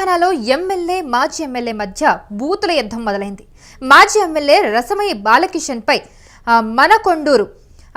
తెలంగాణలో ఎమ్మెల్యే మాజీ ఎమ్మెల్యే మధ్య బూతుల యుద్ధం మొదలైంది. మాజీ ఎమ్మెల్యే రసమయి బాలకిషన్ పై మనకొండూరు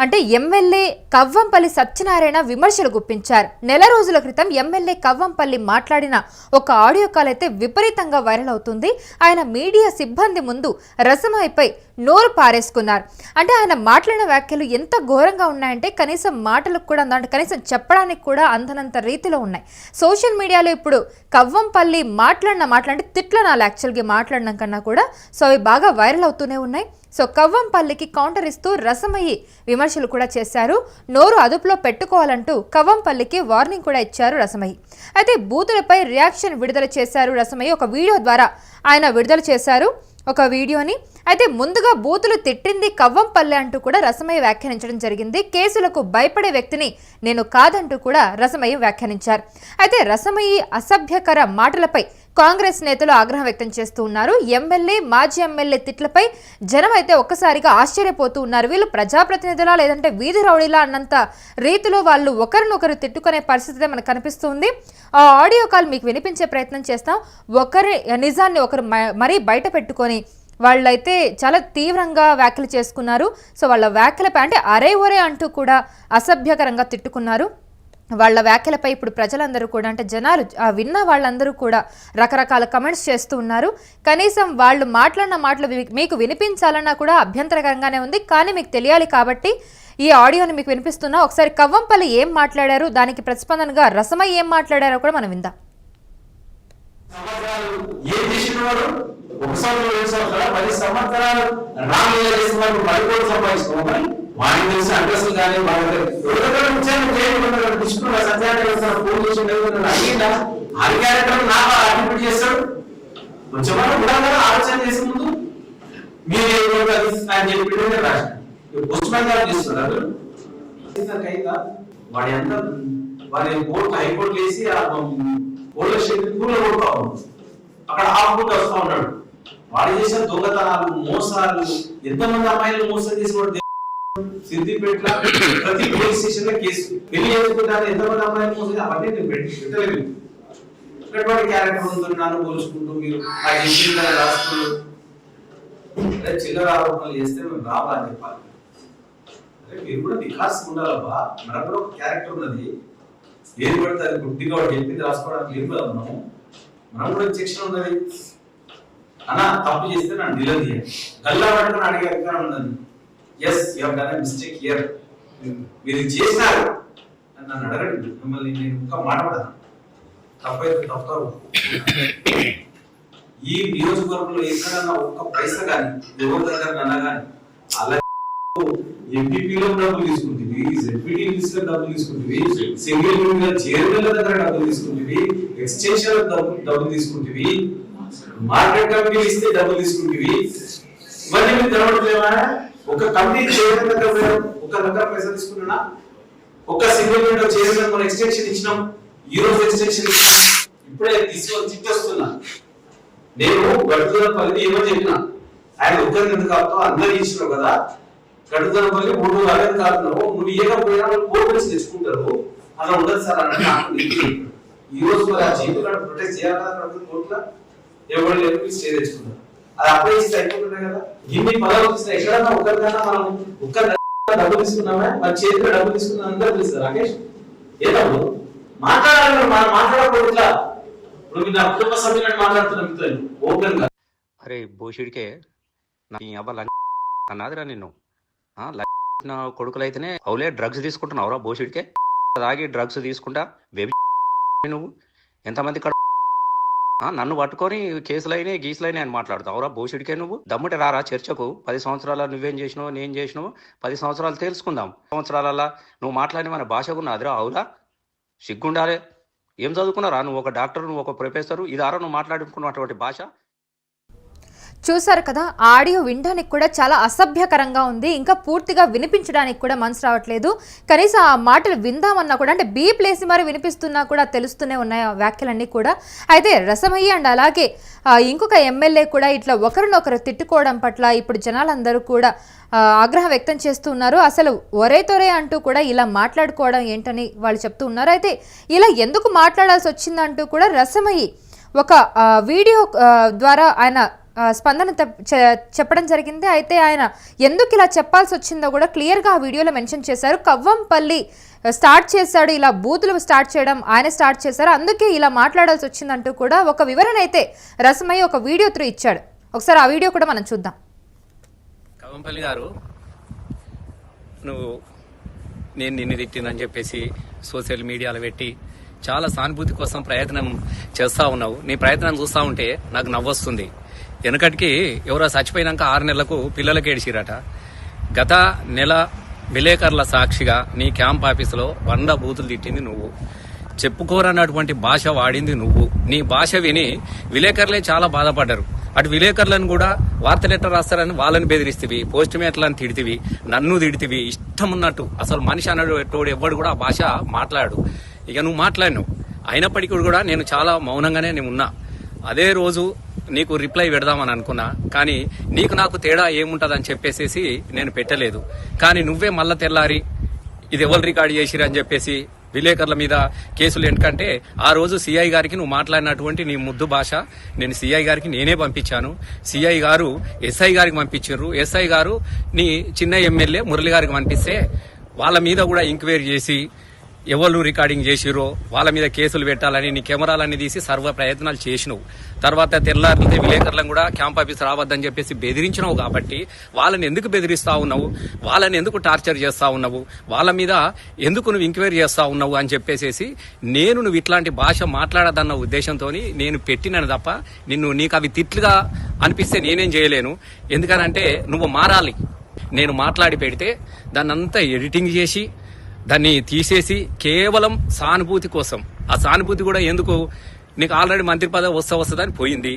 అంటే ఎమ్మెల్యే కవ్వంపల్లి సత్యనారాయణ విమర్శలు గుప్పించారు. నెల రోజుల క్రితం ఎమ్మెల్యే కవ్వంపల్లి మాట్లాడిన ఒక ఆడియో కాల్ అయితే విపరీతంగా వైరల్ అవుతుంది. ఆయన మీడియా సిబ్బంది ముందు రసమయిపై నోరు పారేసుకున్నారు. అంటే ఆయన మాట్లాడిన వ్యాఖ్యలు ఎంత ఘోరంగా ఉన్నాయంటే కనీసం మాటలకు కూడా అంటే కనీసం చెప్పడానికి కూడా అందనంత రీతిలో ఉన్నాయి. సోషల్ మీడియాలో ఇప్పుడు కవ్వంపల్లి మాట్లాడిన మాట్లాడి తిట్లనాలు యాక్చువల్గా మాట్లాడడం కన్నా కూడా సో అవి బాగా వైరల్ అవుతూనే ఉన్నాయి. సో కవ్వంపల్లికి కౌంటర్ ఇస్తూ రసమయి విమర్శలు కూడా చేశారు. నోరు అదుపులో పెట్టుకోవాలంటూ కవ్వంపల్లికి వార్నింగ్ కూడా ఇచ్చారు రసమయి. అయితే బూతులపై రియాక్షన్ విడుదల చేశారు రసమయి. ఒక వీడియో ద్వారా ఆయన విడుదల చేశారు ఒక వీడియోని. అయితే ముందుగా బూతులు తిట్టింది కవ్వంపల్లి అంటూ కూడా రసమయి వ్యాఖ్యానించడం జరిగింది. కేసులకు భయపడే వ్యక్తిని నేను కాదంటూ కూడా రసమయి వ్యాఖ్యానించారు. అయితే రసమయి అసభ్యకర మాటలపై కాంగ్రెస్ నేతలు ఆగ్రహం వ్యక్తం చేస్తూ ఉన్నారు. ఎమ్మెల్యే మాజీ ఎమ్మెల్యే తిట్లపై జనం అయితే ఒక్కసారిగా ఆశ్చర్యపోతూ ఉన్నారు. వీళ్ళు ప్రజాప్రతినిధులా లేదంటే వీధి రౌడీలా అన్నంత రీతిలో వాళ్ళు ఒకరినొకరు తిట్టుకునే పరిస్థితి మనకు కనిపిస్తుంది. ఆ ఆడియో కాల్ మీకు వినిపించే ప్రయత్నం చేస్తాం. ఒకరి నిజాన్ని ఒకరు మరీ బయట పెట్టుకొని వాళ్ళైతే చాలా తీవ్రంగా వ్యాఖ్యలు చేసుకున్నారు. సో వాళ్ళ వ్యాఖ్యలపై అంటే అరే ఒరే అంటూ కూడా అసభ్యకరంగా తిట్టుకున్నారు. వాళ్ళ వ్యాఖ్యలపై ఇప్పుడు ప్రజలందరూ కూడా అంటే జనాలు విన్న వాళ్ళందరూ కూడా రకరకాల కమెంట్స్ చేస్తూ ఉన్నారు. కనీసం వాళ్ళు మాట్లాడిన మాటలు మీకు వినిపించాలన్నా కూడా అభ్యంతరకరంగానే ఉంది. కానీ మీకు తెలియాలి కాబట్టి ఈ ఆడియోని మీకు వినిపిస్తున్నా. ఒకసారి కవ్వంపల్లి ఏం మాట్లాడారు, దానికి ప్రతిస్పందనగా రసమయ్య ఏం మాట్లాడారో కూడా మనం విందాం. వాడిని తెలిసి అడ్రస్లు కానీ అడ్మిట్ చేస్తాడు. కొంచెం కూడా ఆలోచన చేసే ముందు మీరు అని చెప్పి రాశాడు. పోస్ట్ మ్యాన్ గారు చేస్తున్నారు. వాడి ఎంత వాడి కోర్టు హైకోర్టు వేసి కోర్టుల శక్తి కూరలో కొడుతూ ఉన్నాడు. అక్కడ ఆపుకుంటూ వస్తూ ఉన్నాడు. వాడు చేసిన దొంగతనాలు మోసాలు ఎంతమంది అమ్మాయిలు మోసం చేసి సిద్దిపేట ప్రతి పోలీస్ స్టేషన్ లో కేసు పెళ్లి చేసుకుంటారు. ఎంతమంది అమ్మాయిలు మోసం అవన్నీ నేను పెట్టలేదు. ఇటువంటి క్యారెక్టర్ ఉంటున్నాను పోల్చుకుంటూ మీరు రాస్తూ చిల్లర ఆరోపణలు చేస్తే మేము రావాలని చెప్పాలి. మీరు కూడా వికాసం ఉండాలబ్బా. మనకు కూడా ఒక క్యారెక్టర్ ఉన్నది. ఏది పడితే అది గుడ్డిగా వాడు చెప్పింది రాసుకోవడానికి లేదు కదా. మనం కూడా సెక్షన్ ఉన్నది. అన్న తప్పు చేస్తే నన్ను నిలదీయ గల్లా పట్టుకుని అడిగే అధికారం ఉన్నది. Yes you have done a mistake here, మీరు చేశారు నన్ను అడగండి. మిమ్మల్ని నేను ఇంకా మాట్లాడతాను. తప్పైతే తప్ప ఈ నియోజకవర్గంలో ఎక్కడన్నా ఒక్క పైసా కానీ ఎవరి దగ్గర అన్నా కానీ అలా ఎంపీపీలో డబ్బులు తీసుకుంటుంది, జెడ్పీటీసీ డబ్బులు తీసుకుంటుంది, సింగిల్ చైర్మన్ల దగ్గర డబ్బులు తీసుకుంటుంది, ఎక్స్టెన్షన్ డబ్బులు తీసుకుంటుంది, మార్కెట్ కమిటీ ఇస్తే డబ్బులు తీసుకుంటుంది. ఇవన్నీ మీరు తెలవట్లేవా? ఒక కమిటీ చైర్మన్ దగ్గర ఒక దగ్గర పైసలు తీసుకున్నా, ఒక సింగిల్ విండో చైర్మన్ మనం ఎక్స్టెన్షన్ ఇచ్చినాం, ఈ రోజు ఎక్స్టెన్షన్ ఇచ్చినాం. ఇప్పుడే తీసుకొని తిట్టొస్తున్నా. నేను గడుదలపల్లి ఏమో చెప్పిన, ఆయన ఒక్కరికి ఎందుకు కాపుతావు, అందరు ఇచ్చినావు కదా. గడుదలపల్లి 3 వారాలు కాపుతున్నావు, నువ్వు ఇయ్యకపోయినా కోర్టు నుంచి తెచ్చుకుంటారు. అలా ఉండదు సార్ అన్నట్టు ఈ రోజు మరి ఆ జీవితం ప్రొటెక్ట్ చేయాలి కదా కోర్టులో. ఎవరు లేదు స్టే తెచ్చుకుంటారు. అది అప్లై చేసి అయిపోతుంటాయి కదా. ఇన్ని పదాలు వచ్చిన ఎక్కడన్నా ఒక్కరికన్నా మనం ఒక్క డబ్బులు తీసుకున్నామా, మన చేతిలో డబ్బులు తీసుకున్నా అందరూ తెలుస్తారు. రాకేష్ ఏ డబ్బులు మాట్లాడాలి, మనం మాట్లాడకూడదు. ఇట్లా ఇప్పుడు మీరు నా కుటుంబ సభ్యులను మాట్లాడుతున్న మిత్రులు ఓపెన్ గా అరే బోషుడికే అన్నాదిరా నిన్ను కొడుకులైతేనే అవులే డ్రగ్స్ తీసుకుంటున్నావురా బోషుడికే తాగి డ్రగ్స్ తీసుకుంటా నువ్వు ఎంతమంది నన్ను పట్టుకొని కేసులైనాయి గీసులైనా అని మాట్లాడుతావురా బోషుడికే. నువ్వు దమ్ముంటే రారా చర్చకు. 10 సంవత్సరాల నువ్వేం చేసినావు నేను చేసినావు 10 సంవత్సరాలు తెలుసుకుందాం. సంవత్సరాల నువ్వు మాట్లాడి మన భాషకున్నదిరా అవురా సిగ్గుండాలే. ఏం చదువుకున్నారా నువ్వు? ఒక డాక్టర్, నువ్వు ఒక ప్రొఫెసరు, ఇదారా నువ్వు మాట్లాడుకున్నటువంటి భాష? చూసారు కదా, ఆడియో వినడానికి కూడా చాలా అసభ్యకరంగా ఉంది. ఇంకా పూర్తిగా వినిపించడానికి కూడా మనసు రావట్లేదు. కనీసం ఆ మాటలు విందామన్నా కూడా అంటే బీ ప్లేస్ మరి వినిపిస్తున్నా కూడా తెలుస్తూనే ఉన్నాయి ఆ వ్యాఖ్యలన్నీ కూడా. అయితే రసమయ్య అండ్ అలాగే ఇంకొక ఎమ్మెల్యే కూడా ఇట్లా ఒకరినొకరు తిట్టుకోవడం పట్ల ఇప్పుడు జనాలందరూ కూడా ఆగ్రహం వ్యక్తం చేస్తూ ఉన్నారు. అసలు ఒరే తొరే అంటూ కూడా ఇలా మాట్లాడుకోవడం ఏంటని వాళ్ళు చెప్తూ ఉన్నారు. అయితే ఇలా ఎందుకు మాట్లాడాల్సి వచ్చిందంటూ కూడా రసమయ్య ఒక వీడియో ద్వారా ఆయన స్పందన చెప్పడం జరిగింది. అయితే ఆయన ఎందుకు ఇలా చెప్పాల్సి వచ్చిందో కూడా క్లియర్గా ఆ వీడియోలో మెన్షన్ చేశారు. కవ్వంపల్లి స్టార్ట్ చేశాడు, ఇలా బూతులు స్టార్ట్ చేయడం ఆయన స్టార్ట్ చేశారు, అందుకే ఇలా మాట్లాడాల్సి వచ్చిందంటూ కూడా ఒక వివరణ అయితే రసమయ్య ఒక వీడియో త్రూ ఇచ్చాడు. ఒకసారి ఆ వీడియో కూడా మనం చూద్దాం. కవ్వంపల్లి గారు, నువ్వు నేను నిన్ను తిట్టిందని చెప్పేసి సోషల్ మీడియాలో పెట్టి చాలా సానుభూతి కోసం ప్రయత్నం చేస్తూ ఉన్నావు. నీ ప్రయత్నం చూస్తూ ఉంటే నాకు నవ్వొస్తుంది. వెనకటికి ఎవరో చచ్చిపోయినాక 6 నెలలకు పిల్లలకి ఏడిచిరట. గత నెల విలేకరుల సాక్షిగా నీ క్యాంప్ ఆఫీసులో 100 బూతులు తిట్టింది నువ్వు. చెప్పుకోరన్నటువంటి భాష వాడింది నువ్వు. నీ భాష విని విలేకరులే చాలా బాధపడ్డారు. అటు విలేకరులను కూడా వార్తలు ఎట్లా రాస్తారని వాళ్ళని బెదిరిస్తేవి, పోస్ట్ మేట్లను తిడితివి, నన్ను తిడితివి, ఇష్టం ఉన్నట్టు. అసలు మనిషి అన్నట్టు ఎవ్వడు కూడా ఆ భాష మాట్లాడు. ఇక నువ్వు మాట్లాడినావు. అయినప్పటికీ కూడా నేను చాలా మౌనంగానే నేను ఉన్నా. అదే రోజు నీకు రిప్లై పెడదామని అనుకున్నా, కానీ నీకు నాకు తేడా ఏముంటదని చెప్పేసి నేను పెట్టలేదు. కానీ నువ్వే మళ్ళా తెల్లారి ఇది ఎవరు రికార్డు చేసిరు అని చెప్పేసి విలేకరుల మీద కేసులు. ఎందుకంటే ఆ రోజు సిఐ గారికి నువ్వు మాట్లాడినటువంటి నీ ముద్దు భాష నేను సిఐ గారికి నేనే పంపించాను. సిఐ గారు ఎస్ఐ గారికి పంపించారు. ఎస్ఐ గారు నీ చిన్న ఎమ్మెల్యే మురళి గారికి పంపిస్తే వాళ్ళ మీద కూడా ఎంక్వైరీ చేసి ఎవరు రికార్డింగ్ చేసిరో వాళ్ళ మీద కేసులు పెట్టాలని నీ కెమెరాలన్నీ తీసి సర్వ ప్రయత్నాలు చేసినావు. తర్వాత తెల్లారితే విలేకరులను కూడా క్యాంప్ ఆఫీస్ రావద్దని చెప్పేసి బెదిరించినావు. కాబట్టి వాళ్ళని ఎందుకు బెదిరిస్తా ఉన్నావు, వాళ్ళని ఎందుకు టార్చర్ చేస్తా ఉన్నావు, వాళ్ళ మీద ఎందుకు నువ్వు ఎంక్వైరీ చేస్తా ఉన్నావు అని చెప్పేసి నువ్వు ఇట్లాంటి భాష మాట్లాడదన్న ఉద్దేశంతో నేను పెట్టినాను తప్ప నీకు అవి తిట్లుగా అనిపిస్తే నేనేం చేయలేను. ఎందుకనంటే నువ్వు మారాలి. నేను మాట్లాడి పెడితే దాన్ని అంతా ఎడిటింగ్ చేసి దాన్ని తీసేసి కేవలం సానుభూతి కోసం, ఆ సానుభూతి కూడా ఎందుకు, నీకు ఆల్రెడీ మంత్రి పదవి వస్తుందని పోయింది.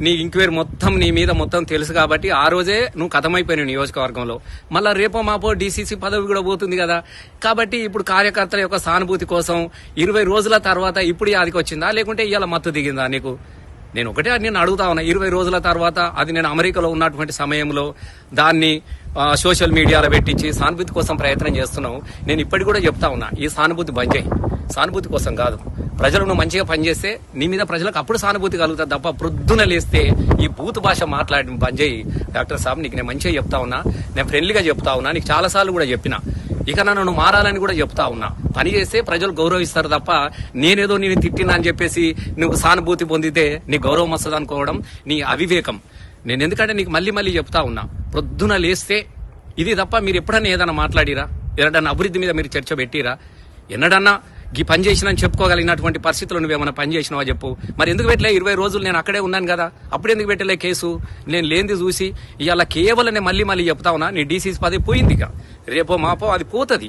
నీ ఎంక్వైరీ మొత్తం నీ మీద మొత్తం తెలుసు కాబట్టి ఆ రోజే నువ్వు కథమైపోయినావు నియోజకవర్గంలో. మళ్ళా రేపో మాపో డీసీసీ పదవి కూడా పోతుంది కదా. కాబట్టి ఇప్పుడు కార్యకర్తల యొక్క సానుభూతి కోసం 20 రోజుల తర్వాత ఇప్పుడు అదికి వచ్చిందా, లేకుంటే ఇవాళ మత్తు దిగిందా నీకు? నేను ఒకటే నేను అడుగుతా ఉన్నా. 20 రోజుల తర్వాత, అది నేను అమెరికాలో ఉన్నటువంటి సమయంలో దాన్ని సోషల్ మీడియాలో పెట్టించి సానుభూతి కోసం ప్రయత్నం చేస్తున్నావు. నేను ఇప్పటికి కూడా చెప్తా ఉన్నా, ఈ సానుభూతి బంద్ చేయి. సానుభూతి కోసం కాదు, ప్రజలను మంచిగా పనిచేస్తే నీ మీద ప్రజలకు అప్పుడు సానుభూతి కలుగుతుంది తప్ప ప్రొద్దున లేస్తే ఈ బూత్ భాష మాట్లాడి బంద్ చేయి. డాక్టర్ సాబ్, నీకు నేను మంచిగా చెప్తా ఉన్నా, నేను ఫ్రెండ్లీగా చెప్తా ఉన్నా, నీకు చాలాసార్లు కూడా చెప్పినా. ఇక నన్ను మారాలని కూడా చెప్తా ఉన్నా. పని చేస్తే ప్రజలు గౌరవిస్తారు తప్ప నేనేదో నేను తిట్టినా అని చెప్పేసి నువ్వు సానుభూతి పొందితే నీ గౌరవం వస్తుంది అనుకోవడం నీ అవివేకం. నేను ఎందుకంటే నీకు మళ్ళీ చెప్తా ఉన్నా, ప్రొద్దున లేస్తే ఇది తప్ప మీరు ఎప్పుడన్నా ఏదన్నా మాట్లాడిరా, ఎన్నడన్నా అభివృద్ధి మీద మీరు చర్చ పెట్టిరా, ఎన్నడన్నా ఈ పని చేసినని చెప్పుకోగలిగినటువంటి పరిస్థితుల్లో నువ్వేమన్నా పని చేసినావా చెప్పు. మరి ఎందుకు పెట్టలే? 20 రోజులు నేను అక్కడే ఉన్నాను కదా, అప్పుడు ఎందుకు పెట్టలే కేసు? నేను లేనిది చూసి ఇవాళ కేవలం నేను మళ్ళీ చెప్తా ఉన్నా, నీ డీసీసీ పదవి పోయింది. రేపో మాపో అది పోతుంది.